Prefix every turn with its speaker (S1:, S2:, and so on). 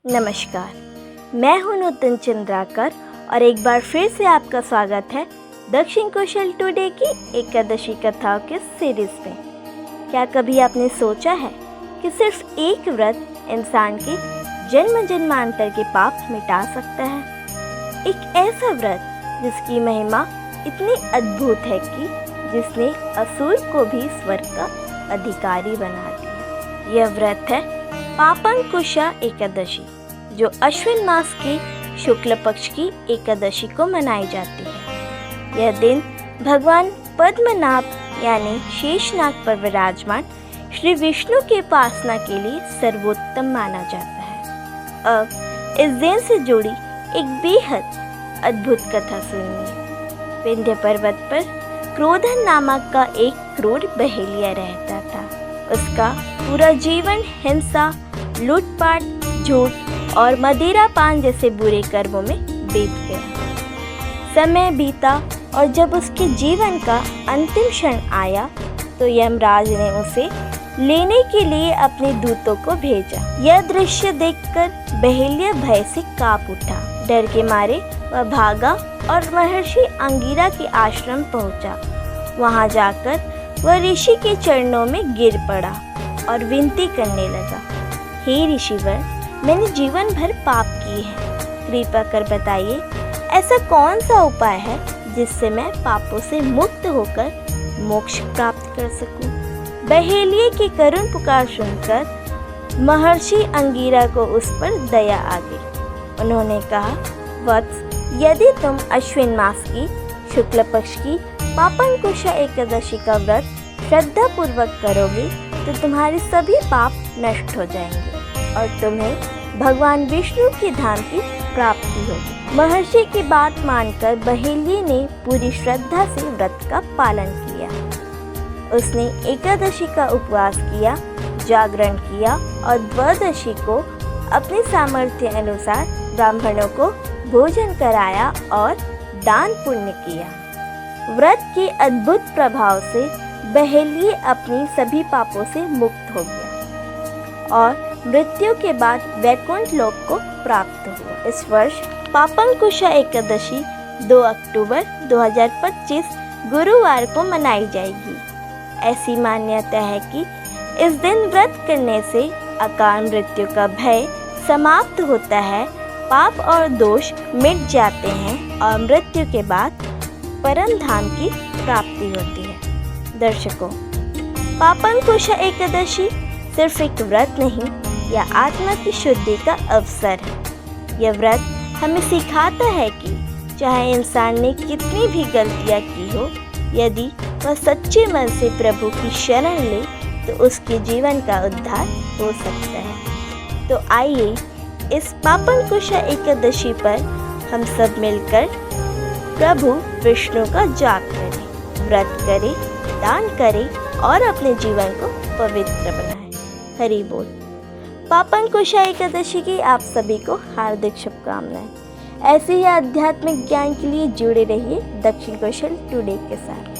S1: नमस्कार, मैं हूं नूतन चंद्राकर और एक बार फिर से आपका स्वागत है दक्षिण कौशल टुडे की एकादशी कथाओं के सीरीज में। क्या कभी आपने सोचा है कि सिर्फ एक व्रत इंसान के जन्म जन्मांतर के पाप मिटा सकता है? एक ऐसा व्रत जिसकी महिमा इतनी अद्भुत है कि जिसने असुर को भी स्वर्ग का अधिकारी बना दिया। यह व्रत है पापंकुशा एकादशी, जो अश्विन मास के शुक्ल पक्ष की एकादशी को मनाई जाती है। यह दिन भगवान पद्मनाभ यानी शेषनाग पर विराजमान श्री विष्णु की उपासना के लिए सर्वोत्तम माना जाता है। अब इस दिन से जुड़ी एक बेहद अद्भुत कथा सुनिए। विंध्य पर्वत पर क्रोधन नामक का एक क्रूर बहेलिया रहता था। उसका पूरा जीवन हिंसा, लूटपाट, झूठ और मदिरा पान जैसे बुरे कर्मों में बीत गया। समय बीता और जब उसके जीवन का अंतिम क्षण आया तो यमराज ने उसे लेने के लिए अपने दूतों को भेजा। यह दृश्य देखकर बहेलिया भय से कांप उठा। डर के मारे वह भागा और महर्षि अंगिरा के आश्रम पहुंचा। वहां जाकर वह ऋषि के चरणों में गिर पड़ा और विनती करने लगा, हे ऋषिवर, मैंने जीवन भर पाप किए हैं। कृपा कर बताइए ऐसा कौन सा उपाय है जिससे मैं पापों से मुक्त होकर मोक्ष प्राप्त कर सकूं। बहेलिये की करुण पुकार सुनकर महर्षि अंगिरा को उस पर दया आ गई। उन्होंने कहा, वत्स, यदि तुम अश्विन मास की शुक्ल पक्ष की पापंकुशा एकादशी का व्रत श्रद्धा पूर्वक करोगे तो तुम्हारे सभी पाप नष्ट हो जाएंगे और तुम्हें भगवान विष्णु की धाम की प्राप्ति होगी। महर्षि की बात मानकर बहेलिये ने पूरी श्रद्धा से व्रत का पालन किया। उसने एकादशी का उपवास किया, जागरण किया और द्वादशी को अपने सामर्थ्य अनुसार ब्राह्मणों को भोजन कराया और दान पुण्य किया। व्रत के अद्भुत प्रभाव से बहेलिये अपनी सभी पापों से मुक्त हो गया और मृत्यु के बाद वैकुंठ लोक को प्राप्त हुआ। इस वर्ष पापंकुशा एकादशी 2 अक्टूबर 2025 गुरुवार को मनाई जाएगी। ऐसी मान्यता है कि इस दिन व्रत करने से अकाल मृत्यु का भय समाप्त होता है, पाप और दोष मिट जाते हैं और मृत्यु के बाद परम धाम की प्राप्ति होती है। दर्शकों, पापंकुशा एकादशी सिर्फ एक व्रत नहीं, यह आत्मा की शुद्धि का अवसर है। यह व्रत हमें सिखाता है कि चाहे इंसान ने कितनी भी गलतियां की हो, यदि वह सच्चे मन से प्रभु की शरण ले तो उसके जीवन का उद्धार हो सकता है। तो आइए इस पापंकुशा एकादशी पर हम सब मिलकर प्रभु विष्णु का जाप करें, व्रत करें, दान करें और अपने जीवन को पवित्र बनाएं। हरि बोल। पापंकुशा एकादशी की आप सभी को हार्दिक शुभकामनाएं। ऐसे ही आध्यात्मिक ज्ञान के लिए जुड़े रहिए दक्षिण कौशल टुडे के साथ।